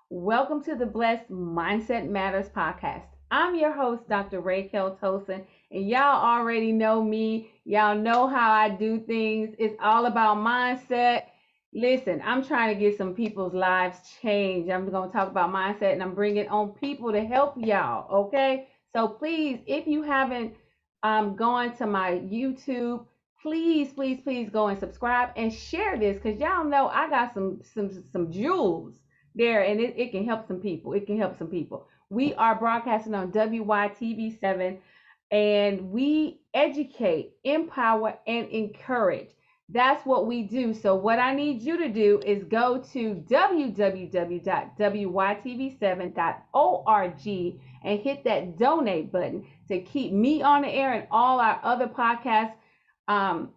Welcome to the Blessed Mindset Matters podcast. I'm your host, Dr. Raykel Tolson, and y'all already know me. Y'all know how I do things. It's all about mindset. Listen, I'm trying to get some people's lives changed. I'm going to talk about mindset and I'm bringing on people to help y'all, okay? So please, if you haven't gone to my YouTube, please go and subscribe and share this because y'all know I got some jewels there and it can help some people. It can help some people. We are broadcasting on WYTV7 and we educate, empower, and encourage. That's what we do. So, what I need you to do is go to www.wytv7.org and hit that donate button to keep me on the air and all our other podcast um,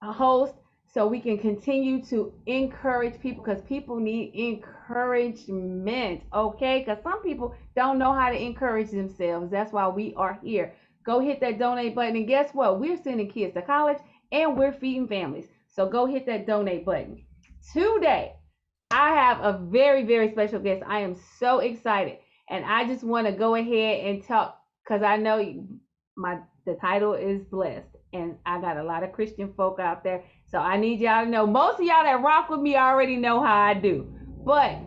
hosts so we can continue to encourage people because people need encouragement, okay? Because some people don't know how to encourage themselves. That's why we are here. Go hit that donate button, and guess what? We're sending kids to college and we're feeding families. So go hit that donate button. Today, I have a very special guest. I am so excited, and I just want to go ahead and talk because I know the title is blessed, and I got a lot of Christian folk out there. So I need y'all to know. Most of y'all that rock with me already know how I do, but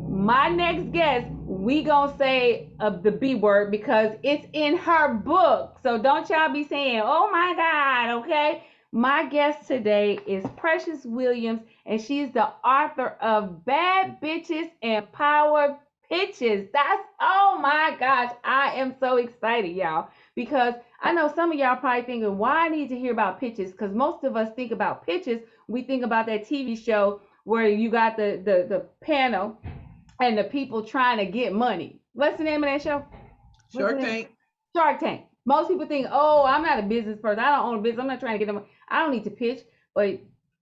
my next guest, we gonna say the B word because it's in her book. So don't y'all be saying, "Oh my God," okay? My guest today is Precious Williams, and she's the author of Bad Bitches and Power Pitches. That's, oh my gosh, I am so excited, y'all, because I know some of y'all probably thinking, why I need to hear about pitches? Because most of us think about pitches, we think about that TV show where you got the panel and the people trying to get money. What's the name of that show? Shark Tank. Shark Tank. Most people think, oh, I'm not a business person. I don't own a business. I'm not trying to get them. I don't need to pitch. But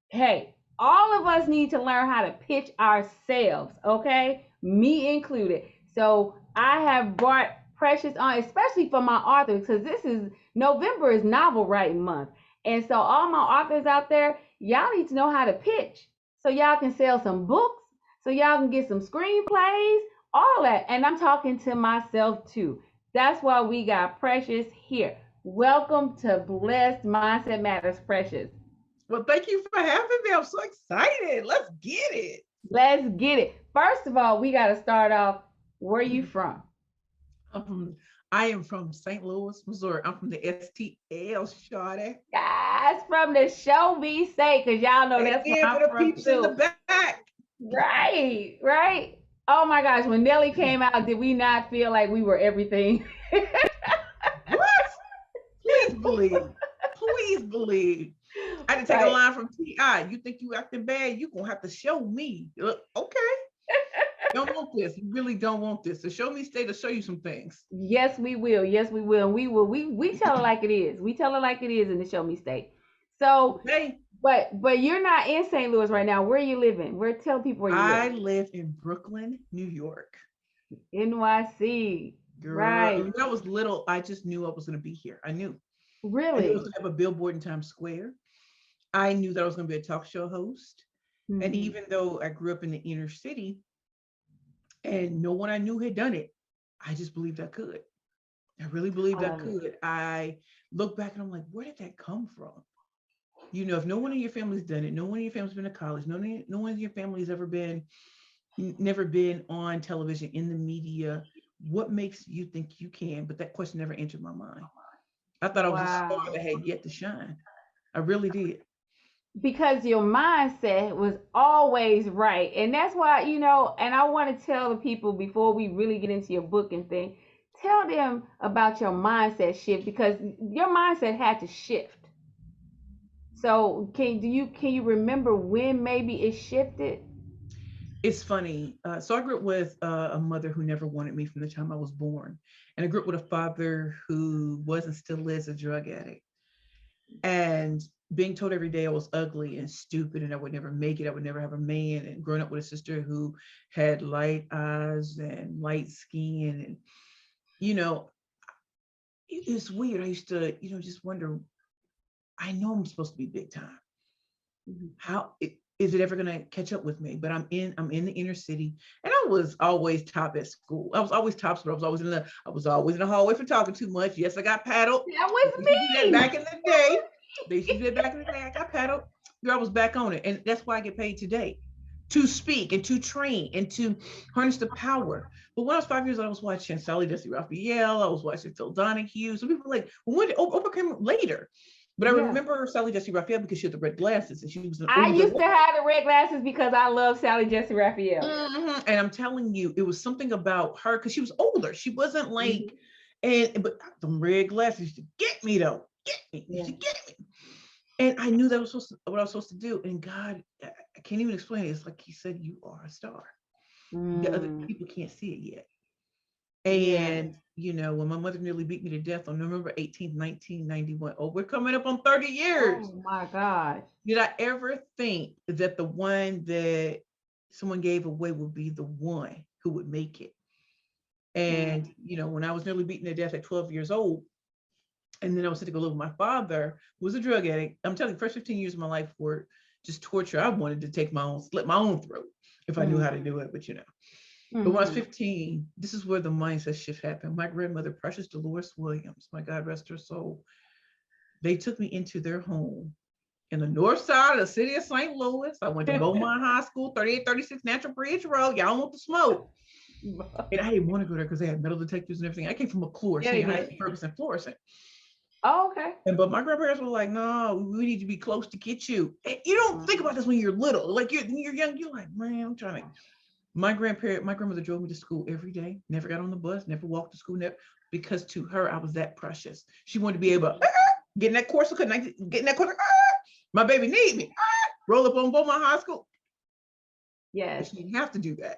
hey, all of us need to learn how to pitch ourselves, okay? Me included. So I have brought Precious on, especially for my authors, because this is November is novel writing month. And so all my authors out there, y'all need to know how to pitch so y'all can sell some books, so y'all can get some screenplays, all that. And I'm talking to myself too. That's why we got Precious here. Welcome to Blessed Mindset Matters, Precious. Well, thank you for having me. I'm so excited. Let's get it. Let's get it. First of all, we got to start off. Where are you from? I am from St. Louis, Missouri. I'm from the STL, Shawty. Guys, from the show me say, because y'all know that's where Amen for I'm the from peeps in the too. back. Right, right. Oh my gosh, when Nelly came out, did we not feel like we were everything? What? Please believe. Please believe. I had to take a Right. line from T.I. You think you acting bad? You gonna have to show me. Okay. Don't want this. You really don't want this. So show me stay to show you some things. Yes, we will. Yes, we will. And we will. We tell it like it is. We tell it like it is in the show me state. So, Okay. but you're not in St. Louis right now. Where are you living? Where tell people where you live? I live in Brooklyn, New York. NYC. Girl, Right. when I was little, I just knew I was going to be here. I knew. I knew I was Really? going to have a billboard in Times Square. I knew that I was going to be a talk show host. And Hmm. even though I grew up in the inner city and no one I knew had done it, I just believed I could. I really I believed I love it. could. I look back and I'm like, where did that come from? You know, if no one in your family's done it, no one in your family's been to college, no one in your family's ever been, never been on television, in the media, what makes you think you can? But that question never entered my mind. I thought I was a star Wow. that had yet to shine. I really did. Because your mindset was always right. And that's why, and I want to tell the people before we really get into your book and thing, tell them about your mindset shift because your mindset had to shift. So can you remember when maybe it shifted? It's funny. So I grew up with a mother who never wanted me from the time I was born, and I grew up with a father who was and still is a drug addict. And being told every day I was ugly and stupid and I would never make it, I would never have a man, and growing up with a sister who had light eyes and light skin, and you know, it's weird. I used to, just wonder. I know I'm supposed to be big time. Mhm. How? is it ever gonna catch up with me? But I'm in the inner city, and I was always top at school. I was always top, but I was always in the hallway for talking too much. Yes, I got paddled. That was They used to do that me. back in the day. They used to do that back in the day. I got paddled. Girl, I was back on it, and that's why I get paid today to speak and to train and to harness the power. But when I was 5 years old, I was watching Sally Jesse Raphael. I was watching Phil Donahue. Some people were like, well, when did Oprah came later? But I Yeah. remember Sally Jesse Raphael because she had the red glasses and she was an I older used to woman. have the red glasses because I love Sally Jesse Raphael. And I'm telling you, it was something about her because she was older. She wasn't like, but the red glasses used to get me though. Get me. Used to get me. And I knew that was what I was supposed to do. And God, I can't even explain it. It's like he said, you are a star. The other people can't see it yet. And you know, when my mother nearly beat me to death on November 18th, 1991. Oh, we're coming up on 30 years. Oh my God. Did I ever think that the one that someone gave away would be the one who would make it? And you know, when I was nearly beaten to death at 12 years old, and then I was sent to go live with my father, who was a drug addict. I'm telling you, the first 15 years of my life were just torture. I wanted to take slit my own throat if I knew how to do it, but you know. But when I was 15, this is where the mindset shift happened. My grandmother, Precious Dolores Williams, my God rest her soul, they took me into their home in the north side of the city of St. Louis. I went to Beaumont High School, 3836 Natural Bridge Road. Y'all want the smoke. And I didn't want to go there because they had metal detectors and everything. I came from McClure, Ferguson, Florissant. Oh, okay. But my grandparents were like, no, we need to be close to get you. And you don't think about this when you're little. Like when you're young, you're like, man, I'm trying to. My grandmother drove me to school every day, never got on the bus, never walked to school, never, because to her, I was that precious. She wanted to be able to get in that course, get in that course, my baby need me, roll up on Beaumont High School. Yes. She didn't have to do that.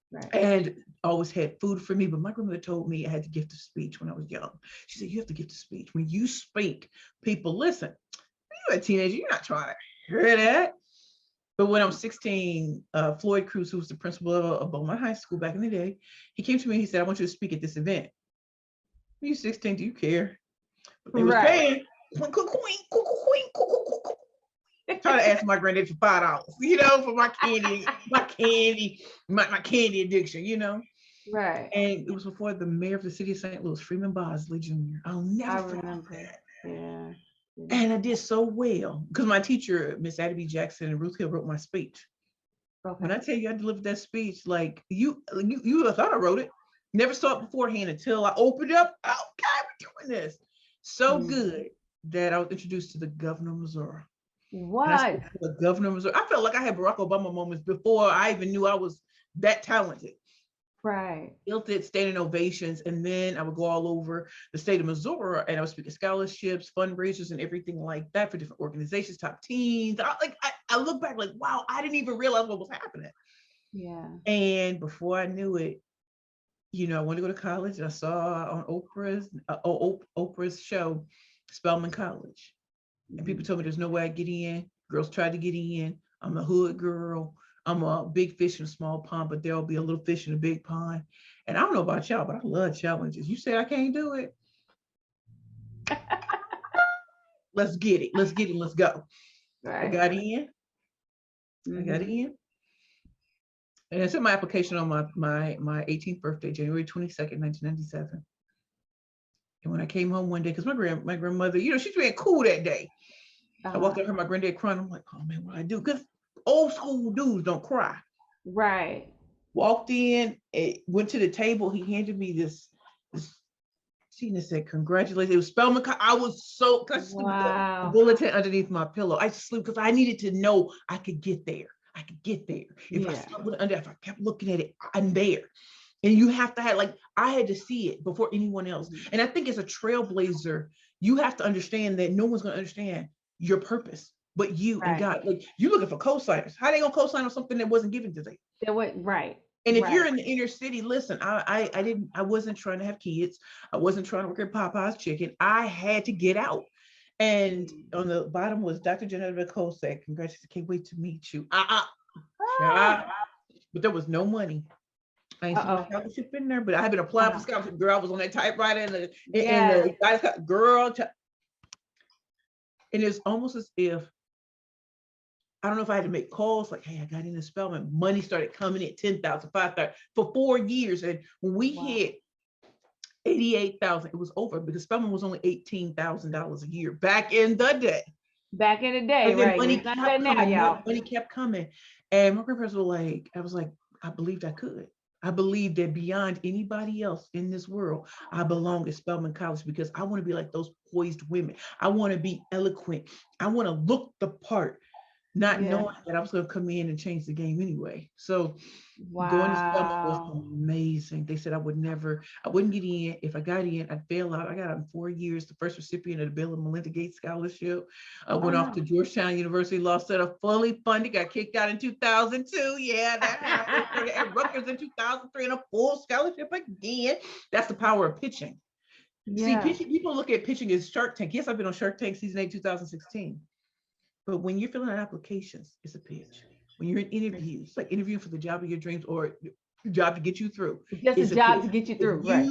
Right. And always had food for me, but my grandmother told me I had the gift of speech when I was young. She said, you have the gift of speech. When you speak, people listen. You're a teenager, you're not trying to hear that. But when I was 16, Floyd Cruz, who was the principal of Beaumont High School back in the day, he came to me and he said, I want you to speak at this event. You're 16, do you care? But they was paying. Trying to ask my granddad for $5, you know, for my candy, my candy addiction, you know. Right. And it was before the mayor of the city of St. Louis, Freeman Bosley Jr. I'll never forget that. Yeah. And I did so well because my teacher, Miss Addie B. Jackson and Ruth Hill, wrote my speech. Okay. When I tell you I delivered that speech, like you thought I wrote it. Never saw it beforehand until I opened up. Oh God, we're doing this. So good that I was introduced to the governor of Missouri. What? The governor of Missouri. I felt like I had Barack Obama moments before I even knew I was that talented. Right. Built it, standing ovations, and then I would go all over the state of Missouri and I would speak at scholarships, fundraisers, and everything like that for different organizations, top teens. I look back like, wow, I didn't even realize what was happening. Yeah. And before I knew it, you know, I wanted to go to college. I saw on Oprah's show, Spelman College. And people told me there's no way I get in. Girls tried to get in. I'm a hood girl. I'm a big fish in a small pond, but there'll be a little fish in a big pond. And I don't know about y'all, but I love challenges. You say I can't do it. Let's get it. Let's get it. Let's go. Right. I got in. I got in. And I sent my application on my 18th birthday, January 22nd, 1997. And when I came home one day, because my grandmother, you know, she's being cool that day. I walked up, heard my granddad crying. I'm like, oh man, what do I do? Because old school dudes don't cry. Right. Walked in, went to the table. He handed me this she said, congratulations. It was Spelman. I was so, wow. The bulletin underneath my pillow. I slept because I needed to know I could get there. I could get there. If I slept with it under, if I kept looking at it, I'm there. And you have to have, like, I had to see it before anyone else. And I think as a trailblazer, you have to understand that no one's going to understand your purpose, but you and God. Like, you're looking for co-signers. How are they going to co-sign on something that wasn't given to them? Right. And if you're in the inner city, listen, I wasn't trying to have kids. I wasn't trying to work at Popeye's Chicken. I had to get out. And on the bottom was Dr. Janetta Kosak. Congratulations, can't wait to meet you. But there was no money. I ain't seen a scholarship in there, but I had been applying for scholarship. Girl, I was on that typewriter and the guys got girl. And it's almost as if I don't know if I had to make calls like, hey, I got into Spelman. Money started coming in, 10,000, 5,000 for 4 years. And when we hit 88,000, it was over because Spelman was only $18,000 a year back in the day. Back in the day, And then right? money It's not kept that now, coming, y'all. money kept coming. And my grandparents were like, I was like, I believed I could. I believed that beyond anybody else in this world, I belong at Spelman College because I want to be like those poised women. I want to be eloquent. I want to look the part, not knowing that I was going to come in and change the game anyway. So going to Spelman was amazing. They said I wouldn't get in. If I got in, I'd fail out. I got out in 4 years, the first recipient of the Bill and Melinda Gates Scholarship. I went off to Georgetown University Law Center, fully funded, got kicked out in 2002. Yeah, that happened. At Rutgers in 2003 and a full scholarship again. That's the power of pitching. See, pitching, people look at pitching as Shark Tank. Yes, I've been on Shark Tank season 8, 2016. But when you're filling out applications, it's a pitch. When you're in interviews, like interviewing for the job of your dreams or job to get you through. Just a job to get you through, right?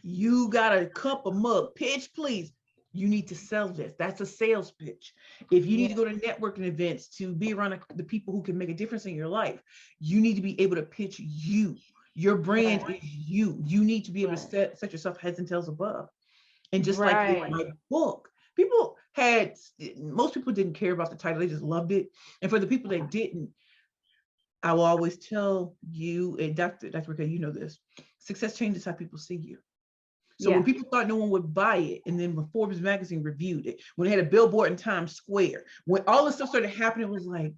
You got a cup, a mug, pitch, please. You need to sell this. That's a sales pitch. If you need to go to networking events to be around the people who can make a difference in your life, you need to be able to pitch you. Your brand is you. You need to be able to set yourself heads and tails above. And just like in my book, most people didn't care about the title. They just loved it. And for the people that didn't, I will always tell you, and Dr. Raekel, you know this, success changes how people see you. So when people thought no one would buy it, and then when Forbes magazine reviewed it, when they had a billboard in Times Square, when all this stuff started happening, it was like,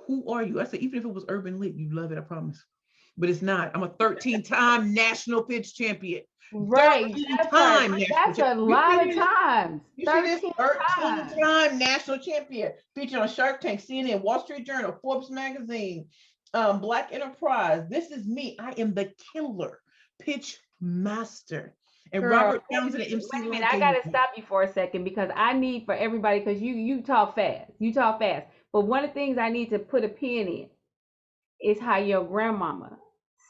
who are you? I said, even if it was Urban Lit, you love it, I promise. But it's not. I'm a 13-time national pitch champion. Right. That's a lot of times. 13-time national champion. Featured on Shark Tank, CNN, Wall Street Journal, Forbes magazine, Black Enterprise. This is me. I am the killer pitch master. And Robert Townsend and MC. Wait a minute, I gotta stop you for a second because I need for everybody, because you talk fast. You talk fast. But one of the things I need to put a pin in is how your grandmama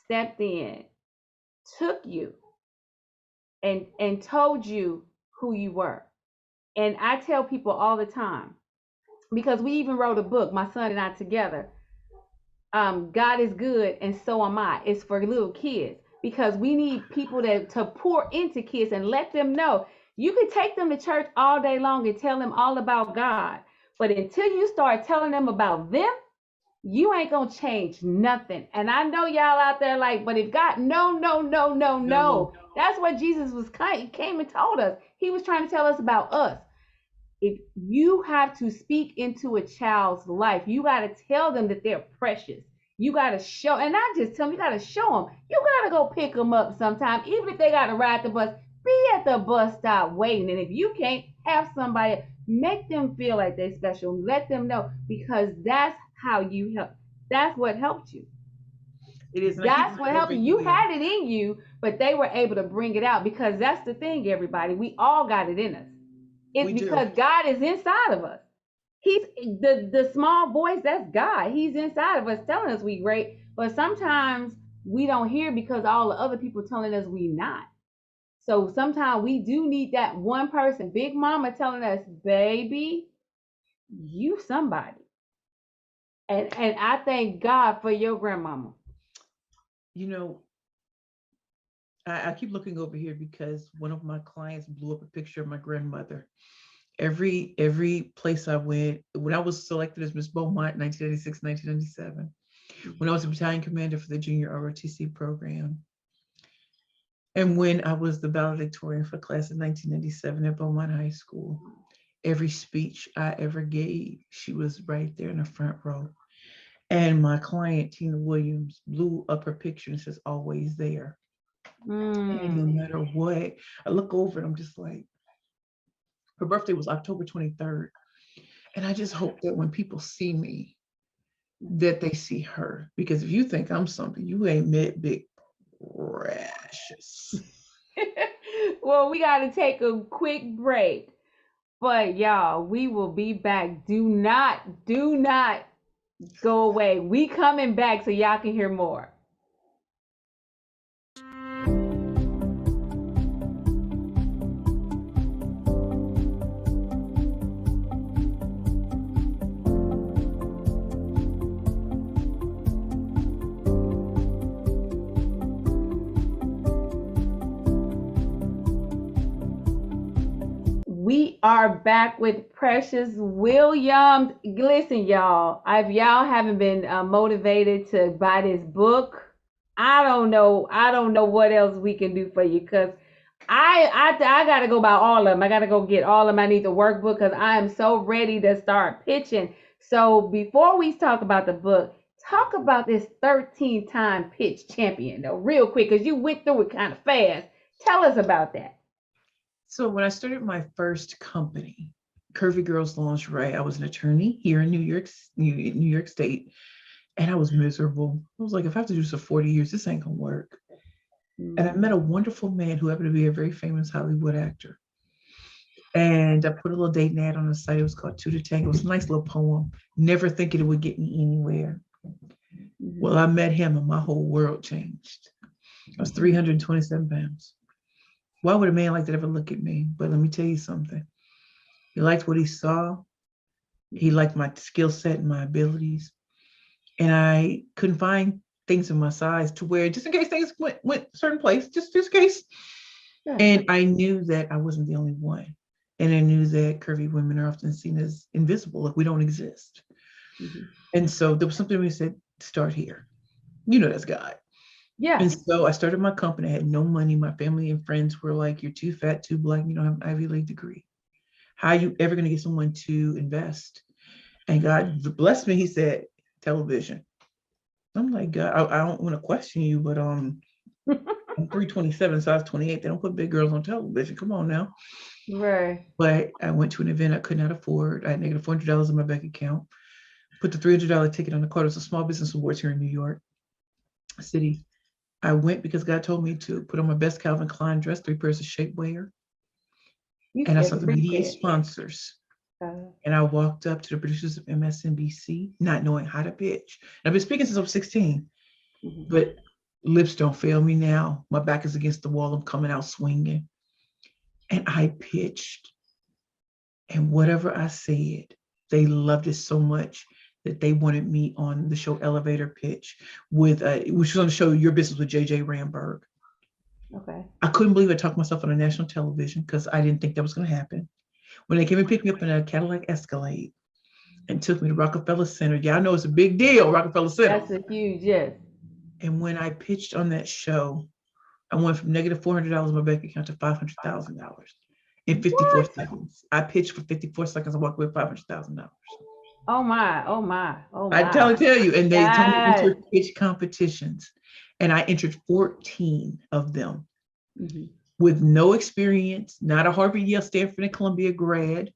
stepped in, took you, and told you who you were. And I tell people all the time, because we even wrote a book, my son and I together, God is good and so am I. It's for little kids, because we need people to pour into kids and let them know. You can take them to church all day long and tell them all about God, but until you start telling them about them, you ain't gonna change nothing. And I know y'all out there like, but if God, no. That's what Jesus came and told us. He was trying to tell us about us. If you have to speak into a child's life, you got to tell them that they're precious. You got to show, and not just tell them, you got to show them. You got to go pick them up sometime, even if they got to ride the bus. Be at the bus stop waiting. And if you can't, have somebody, make them feel like they're special. Let them know, because that's how you help. That's what helped you. It is. That's what helped you. You had it in you, but they were able to bring it out, because that's the thing, everybody. We all got it in us. It's because God is inside of us. He's the small voice, that's God. He's inside of us telling us we great, but sometimes we don't hear because all the other people telling us we not. So sometimes we do need that one person, Big Mama, telling us, baby, you somebody. And I thank God for your grandmama. You know, I keep looking over here because one of my clients blew up a picture of my grandmother. Every place I went, when I was selected as Miss Beaumont, 1986, 1997, when I was a battalion commander for the junior ROTC program, and when I was the valedictorian for class of 1997 at Beaumont High School, every speech I ever gave, she was right there in the front row. And my client, Tina Williams, blew up her picture and says, always there. And no matter what, I look over and I'm just like, her birthday was October 23rd. And I just hope that when people see me, that they see her. Because if you think I'm something, you ain't met Big Precious. Well, we got to take a quick break. But y'all, we will be back. Do not go away. We coming back so y'all can hear more. We are back with Precious Williams. Listen, y'all, if y'all haven't been motivated to buy this book, I don't know. I don't know what else we can do for you because I gotta go buy all of them. I gotta go get all of them. I need the workbook because I am so ready to start pitching. So before we talk about the book, talk about this 13-time pitch champion though, real quick, because you went through it kind of fast. Tell us about that. So when I started my first company, Curvy Girls Lingerie, I was an attorney here in New York State, and I was miserable. I was like, if I have to do this for 40 years, this ain't gonna work. And I met a wonderful man who happened to be a very famous Hollywood actor. And I put a little dating ad on the site. It was called Two to Tango. It was a nice little poem. Never thinking it would get me anywhere. Well, I met him and my whole world changed. I was 327 pounds. Why would a man like that ever look at me? But let me tell you something. He liked what he saw. He liked my skill set and my abilities. And I couldn't find things in my size to where, just in case things went a certain place, just in case. Yeah. And I knew that I wasn't the only one. And I knew that curvy women are often seen as invisible, like we don't exist. And so there was something we said, start here. You know, that's God. Yeah. And so I started my company. I had no money. My family and friends were like, you're too fat, too black, you don't have an Ivy League degree. How are you ever going to get someone to invest? And God blessed me. He said, television. I'm like, God, I don't want to question you, but I'm 327, size 28. They don't put big girls on television. Come on now. Right. But I went to an event I could not afford. I had negative $400 in my bank account. Put the $300 ticket on the card. It was a small business awards here in New York City. I went because God told me to put on my best Calvin Klein dress, 3 pairs of shapewear. And I saw the media sponsors. And I walked up to the producers of MSNBC, not knowing how to pitch. And I've been speaking since I was 16, but lips don't fail me now. My back is against the wall. I'm coming out swinging. And I pitched. And whatever I said, they loved it so much that they wanted me on the show Elevator Pitch with, which was on the show Your Business with JJ Ramberg. Okay. I couldn't believe I talked myself on a national television because I didn't think that was going to happen. When they came and picked me up in a Cadillac Escalade and took me to Rockefeller Center. Yeah, I know it's a big deal, Rockefeller Center. That's a huge, yes. And when I pitched on that show, I went from negative $400 in my bank account to $500,000 in 54 seconds. I pitched for 54 seconds and walked away with $500,000. Oh my, oh my, oh my. I tell you, and they told me to enter pitch competitions. And I entered 14 of them with no experience, not a Harvard, Yale, Stanford, and Columbia grad.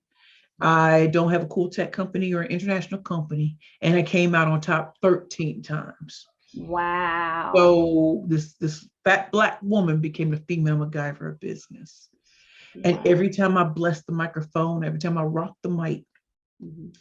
I don't have a cool tech company or an international company. And I came out on top 13 times. Wow. So this fat Black woman became the female MacGyver of business. And every time I blessed the microphone, every time I rocked the mic,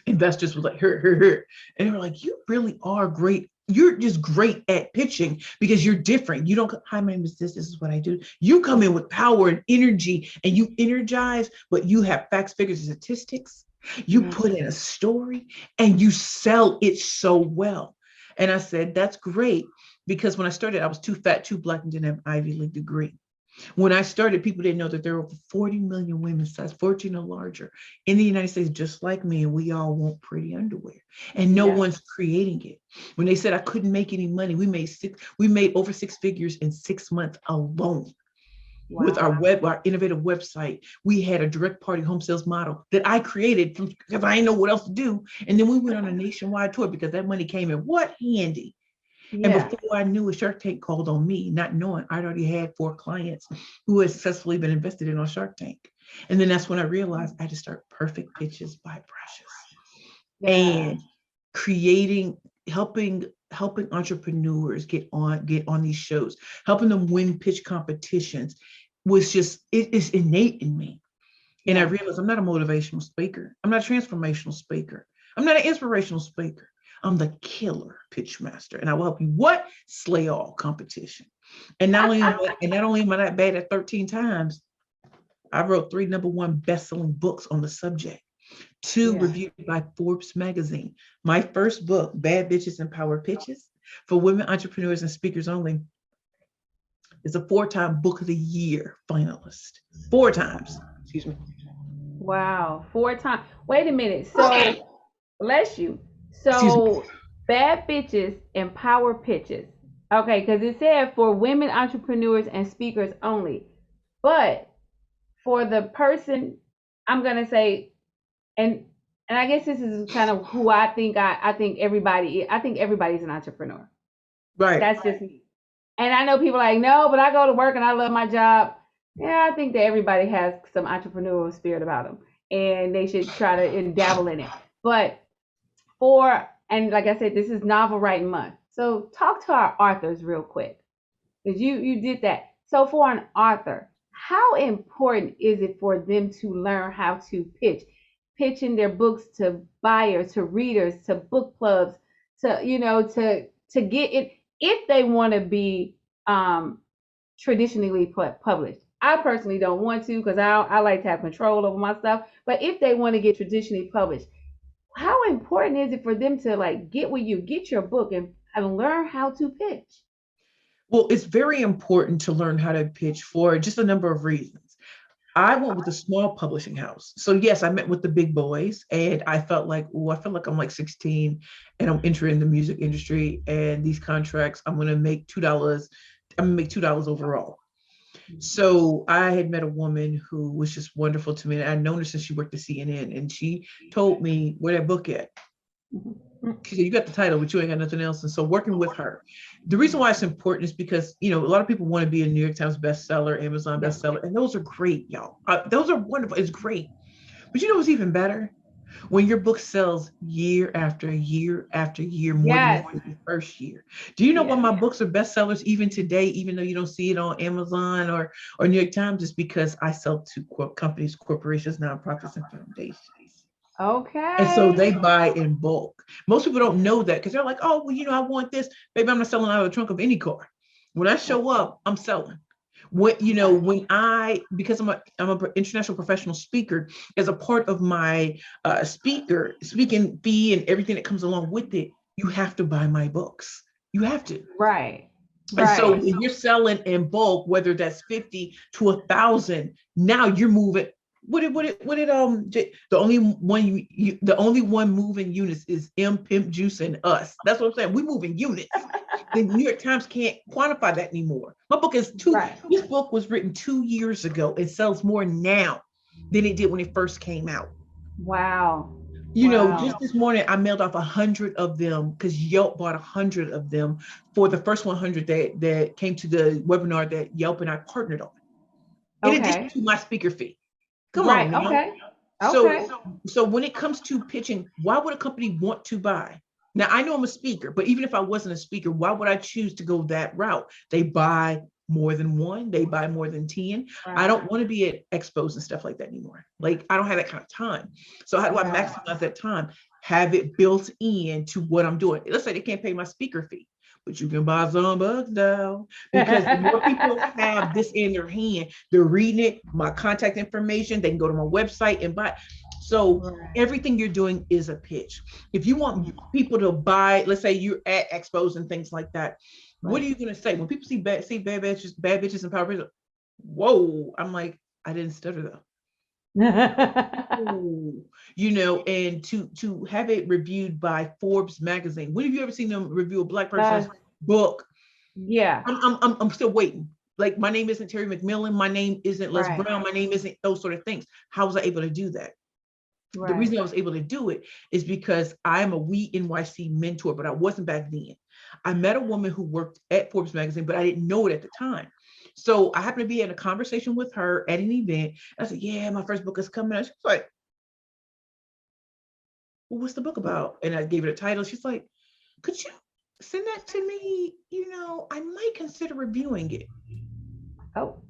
investors were like, her. And they were like, you really are great. You're just great at pitching because you're different. You don't, hi, my name is this is what I do. You come in with power and energy and you energize, but you have facts, figures, and statistics. You put in a story and you sell it so well. And I said, that's great. Because when I started, I was too fat, too Black, and didn't have an Ivy League degree. When I started, people didn't know that there are over 40 million women size 14 or larger in the United States, just like me, and we all want pretty underwear. And no one's creating it. When they said I couldn't make any money, we made over 6 figures in 6 months alone. Wow. With our innovative website. We had a direct party home sales model that I created because I didn't know what else to do. And then we went on a nationwide tour because that money came in handy. Yeah. And before I knew it, Shark Tank called on me, not knowing I'd already had 4 clients who had successfully been invested in on Shark Tank. And then that's when I realized I had to start Perfect Pitches by Precious. And creating, helping entrepreneurs get on these shows, helping them win pitch competitions was just, it is innate in me. And I realized I'm not a motivational speaker. I'm not a transformational speaker. I'm not an inspirational speaker. I'm the killer pitch master, and I will help you slay all competition. And not only am I not bad at 13 times, I wrote 3 #1 best-selling books on the subject, 2 reviewed by Forbes magazine. My first book, Bad Bitches and Power Pitches, for women entrepreneurs and speakers only, is a 4-time Book of the Year finalist. 4 times. Excuse me. Wow. 4 times. Wait a minute. So, bless you. Excuse me. So, bad bitches and power pitches. Okay, because it said for women entrepreneurs and speakers only. But for the person, I'm gonna say, and and I guess this is kind of who I think I think everybody's an entrepreneur. Right. That's just me. And I know people are like, no, but I go to work and I love my job. Yeah, I think that everybody has some entrepreneurial spirit about them, and they should try to dabble in it. But and like I said, this is novel writing month. So talk to our authors real quick, because you did that. So for an author, how important is it for them to learn how to pitching their books to buyers, to readers, to book clubs, to get it if they want to be traditionally published. I personally don't want to, because I like to have control over my stuff. But if they want to get traditionally published, how important is it for them to like get your book and learn how to pitch? Well, it's very important to learn how to pitch for just a number of reasons. I went with a small publishing house. So yes, I met with the big boys and I felt like, oh, I feel like I'm like 16 and I'm entering the music industry and these contracts, I'm gonna make $2. I'm gonna make $2 overall. So I had met a woman who was just wonderful to me. And I'd known her since she worked at CNN and she told me where that book at. She said, you got the title, but you ain't got nothing else. And so working with her, the reason why it's important is because, a lot of people want to be a New York Times bestseller, Amazon bestseller, and those are great, y'all. Those are wonderful. It's great. But you know what's even better? When your book sells year after year after year more than Yes. the first year. Do you know why Yes. my books are bestsellers even today, even though you don't see it on Amazon or New York Times? It's because I sell to companies, corporations, nonprofits, and foundations. And so Okay. they buy in bulk. Most people don't know that because they're like, oh, well, I want this. Baby, I'm not selling out of the trunk of any car. When I show up, I'm selling. Because I'm an international professional speaker, as a part of my speaking fee and everything that comes along with it, you have to buy my books. You have to. Right. And so Right. when you're selling in bulk, whether that's 50 to 1,000, now you're moving. The only one moving units is M Pimp Juice and us. That's what I'm saying. We moving units. The New York Times can't quantify that anymore. My book is Right. this book was written 2 years ago. It sells more now than it did when it first came out. Wow. Wow. Just this morning, I mailed off 100 of them because Yelp bought 100 of them for the first 100 that came to the webinar that Yelp and I partnered on, in addition Okay. to my speaker fee. Come Right. on now. Okay. So, Okay. so when it comes to pitching, why would a company want to buy? Now, I know I'm a speaker, but even if I wasn't a speaker, why would I choose to go that route? They buy more than one, they buy more than 10. I Right. don't want to be at expos and stuff like that anymore. Like, I don't have that kind of time. So how do I Right. maximize that time? Have it built in to what I'm doing. Let's say they can't pay my speaker fee, but you can buy some books now, because the more people have this in their hand, they're reading it, my contact information, they can go to my website and buy. So Right. everything you're doing is a pitch. If you want people to buy, let's say you're at expos and things like that, what are Right. you going to say when people see bad bitches and power bitches? Whoa! I'm like, I didn't stutter though. Ooh. And to have it reviewed by Forbes magazine. When have you ever seen them review a Black person's book? Yeah. I'm still waiting. Like, my name isn't Terry McMillan, my name isn't Les Right. Brown, my name isn't those sort of things. How was I able to do that? The Right. reason I was able to do it is because I'm a We NYC mentor, but I wasn't back then. I met a woman who worked at Forbes magazine, but I didn't know it at the time. So I happened to be in a conversation with her at an event. I said, yeah, my first book is coming out. She was like, well, what's the book about? And I gave it a title. She's like, could you send that to me? I might consider reviewing it. Oh.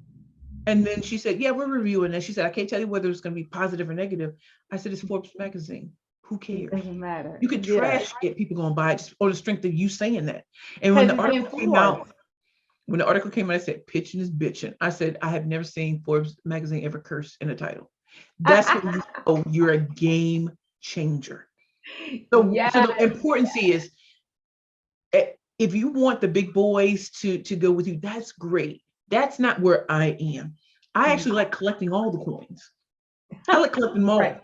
And then she said, yeah, we're reviewing it. She said, I can't tell you whether it's going to be positive or negative. I said, it's Forbes magazine. Who It cares? doesn't matter. You could Yeah. trash it. People going to buy it just on the strength of you saying that. And Because it's been Forbes. when the article came out, I said, pitching is bitching. I said, I have never seen Forbes magazine ever curse in a title. That's when you know you're a game changer. So Yes. the importance is, if you want the big boys to go with you, that's great. That's not where I am. I actually like collecting all the coins. I like collecting Right. malls.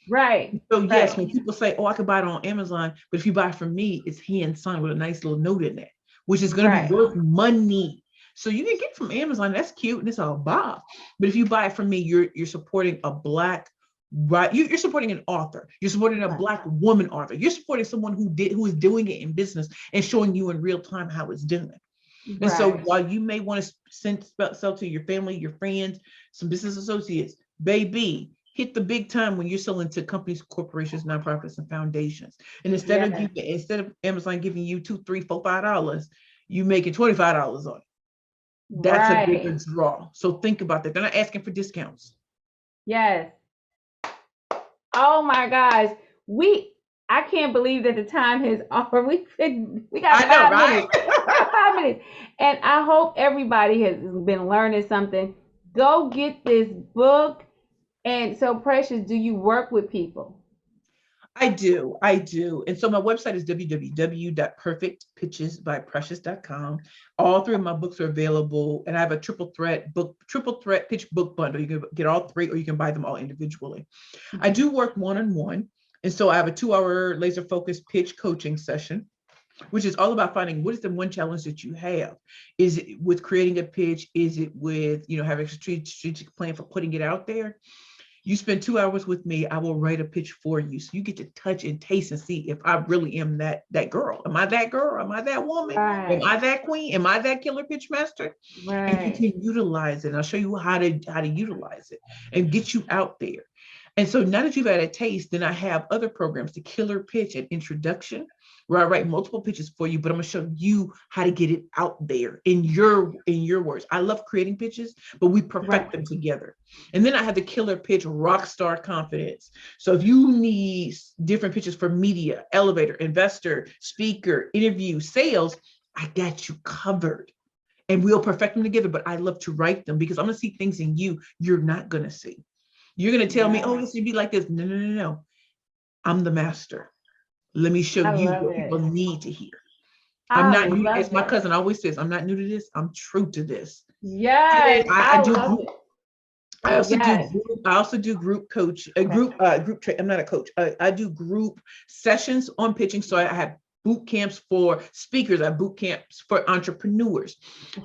Right. So yes, Right. when people say, "Oh, I could buy it on Amazon," but if you buy it from me, it's hand signed with a nice little note in it, which is going to be Right. worth money. So you can get it from Amazon. That's cute and it's all Bob. But if you buy it from me, you're supporting a black, right? You're supporting an author. You're supporting a Right. black woman author. You're supporting someone who is doing it in business and showing you in real time how it's done. And so Right. while you may want to sell to your family, your friends, some business associates, baby, hit the big time when you're selling to companies, corporations, nonprofits, and foundations. And Yeah. instead of Amazon giving you $2, $3, $4, $5, you making $25 on it. That's a bigger Right. draw. So think about that. They're not asking for discounts. Yes. Oh my gosh. I can't believe that the time has over. We got I know, 5 minutes. right? We got 5 minutes. And I hope everybody has been learning something. Go get this book. And so, Precious, do you work with people? I do. And so my website is www.perfectpitchesbyprecious.com. All three of my books are available, and I have a triple threat pitch book bundle. You can get all three, or you can buy them all individually. I do work one-on-one, and so I have a 2-hour laser focused pitch coaching session, which is all about finding what is the one challenge that you have. Is it with creating a pitch? Is it with, having a strategic plan for putting it out there? You spend 2 hours with me, I will write a pitch for you. So you get to touch and taste and see if I really am that girl. Am I that girl? Am I that woman? Am Right. I that queen? Am I that killer pitch master? And you Right. can utilize it. And I'll show you how to utilize it and get you out there. And so now that you've had a taste, then I have other programs, the killer pitch and introduction, where I write multiple pitches for you, but I'm gonna show you how to get it out there in your words. I love creating pitches, but we perfect Right. them together. And then I have the killer pitch rock star confidence. So if you need different pitches for media, elevator, investor, speaker, interview, sales, I got you covered. And we'll perfect them together. But I love to write them because I'm gonna see things in you you're not gonna see. You're going to tell me, oh, Yeah. this should be like this. No, no, no, no. I'm the master. Let me show I you love what people it. need to hear. I'm I not new, love as my it. cousin always says, I'm not new to this. I'm true to this. And then Yes, I I do love group. it. Yes. I also do group coach, Okay. I'm not a coach. I do group sessions on pitching. So I have boot camps for speakers. I have boot camps for entrepreneurs.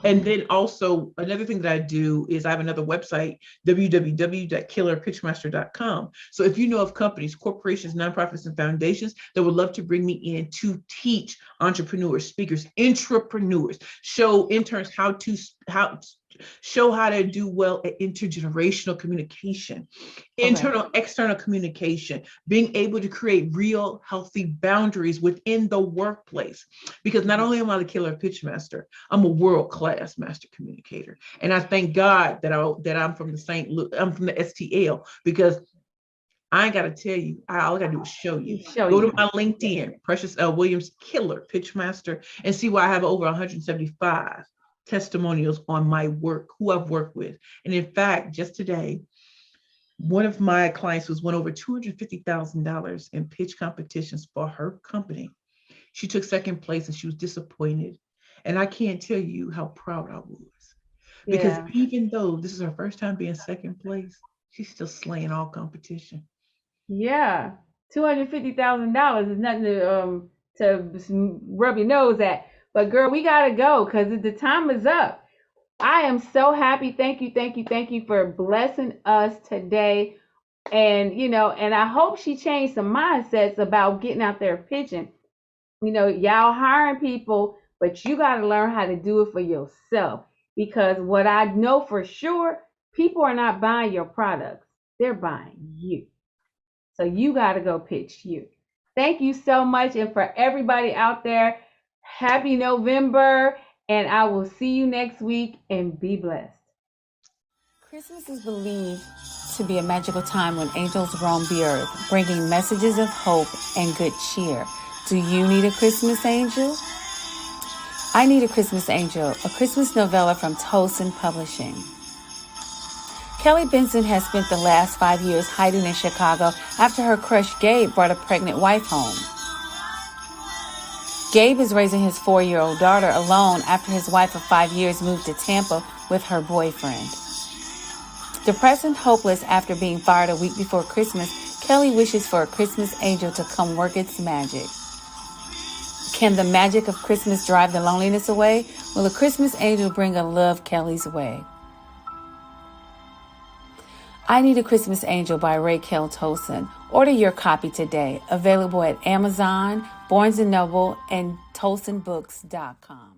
And then also another thing that I do is I have another website, www.killerpitchmaster.com. So if you know of companies, corporations, nonprofits, and foundations that would love to bring me in to teach entrepreneurs, speakers, intrapreneurs, show interns show how to do well at intergenerational communication, Okay. internal, external communication, being able to create real healthy boundaries within the workplace. Because not only am I the killer pitch master, I'm a world-class master communicator. And I thank God that I'm from the STL, because I ain't got to tell you. All I got to do is show you. Show Go to you. my LinkedIn, Precious L. Williams, Killer Pitchmaster, and see why I have over 175 testimonials on my work, who I've worked with. And in fact, just today, one of my clients was won over $250,000 in pitch competitions for her company. She took second place and she was disappointed. And I can't tell you how proud I was. Because Yeah. even though this is her first time being second place, she's still slaying all competition. Yeah. $250,000 is nothing to rub your nose at. But girl, we gotta go because the time is up. I am so happy. Thank you, thank you, thank you for blessing us today. And I hope she changed some mindsets about getting out there pitching. Y'all hiring people, but you got to learn how to do it for yourself. Because what I know for sure, people are not buying your products, they're buying you. So you got to go pitch you. Thank you so much. And for everybody out there, happy November. And I will see you next week, and be blessed. Christmas is believed to be a magical time when angels roam the earth, bringing messages of hope and good cheer. Do you need a Christmas angel? I Need a Christmas Angel, a Christmas novella from Tolson Publishing. Kelly Benson has spent the last 5 years hiding in Chicago after her crush Gabe brought a pregnant wife home. Gabe is raising his 4-year-old daughter alone after his wife of 5 years moved to Tampa with her boyfriend. Depressed and hopeless after being fired a week before Christmas, Kelly wishes for a Christmas angel to come work its magic. Can the magic of Christmas drive the loneliness away? Will a Christmas angel bring a love Kelly's way? I Need a Christmas Angel by Raykel Tolson. Order your copy today. Available at Amazon, Barnes & Noble, and TolsonBooks.com.